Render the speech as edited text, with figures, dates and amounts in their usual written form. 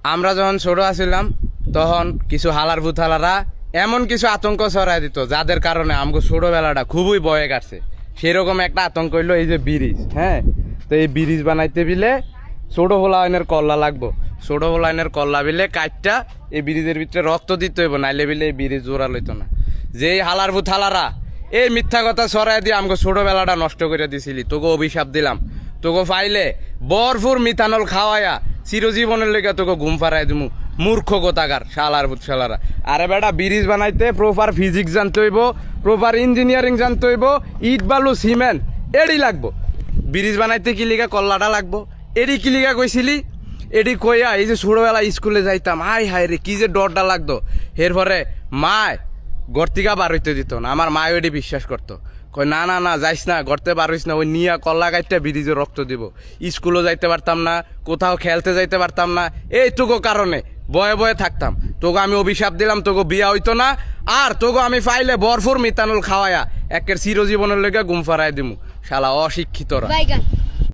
আমরা যখন ছোট আছিলাম তখন কিছু হালার ভূতালারা এমন কিছু আতঙ্ক ছড়াই দিত যাদের কারণে আমাকে ছোটবেলাটা খুবই ভয়ে কাটছে। সেরকম একটা আতঙ্ক হইলো এই যে ব্রিজ। হ্যাঁ, তো এই ব্রিজ বানাইতে বিলে ছোট হোলাইনের কল্লা লাগবো। ছোট হোলাইনের কল্লা বিলে কাঠটা এই ব্রিজের ভিতরে রক্ত দিতে হইব, নাইলে বিলে এই ব্রিজ জোড়া লইতো না। যে হালার ভূতালারা এই মিথ্যা কথা ছড়াই দিয়ে আমাকে ছোটবেলাটা নষ্ট করে দিছিলি, তোকে অভিশাপ দিলাম। তোকে ফাইলে বরফুর মিথানল খাওয়ায়া চিরজীবনের লেগে তোকে ঘুম পাড়াই দিমু। মূর্খ কোথাকার শালার ভূত শালারা। আরে বেটা, ব্রিজ বানাইতে প্রপার ফিজিক্স জানতে হইব, প্রপার ইঞ্জিনিয়ারিং জানতে হইব, ইট বালু সিমেন্ট এডি লাগবো। ব্রিজ বানাইতে কি লিগা কল্লাটা লাগবো, এডি কি লিগা কইছিলি? এডি কইয়া এই যে ছোটবেলা স্কুলে যাইতাম, হাই হাই রে কি যে ডরটা লাগতো। এরপরে মায় গর্তিকা বার হইতে দিত না, আমার মায় ওইটি বিশ্বাস করতো। কই না না না যাইস না, গর্তে বার হইস না, ওই নিয়া কল্লা গাইতে ব্রিজে রক্ত দিব। স্কুলও যাইতে পারতাম না, কোথাও খেলতে যাইতে পারতাম না, এইটুকু কারণে বয়ে বয়ে থাকতাম। তোকে আমি অভিশাপ দিলাম, তোকে বিয়া হইতো না। আর তোকে আমি ফাইলে বরফুর মিথানল খাওয়ায়া একের চিরজীবনের লেগে ঘুম ফারাই দিমু। শালা অশিক্ষিতরা।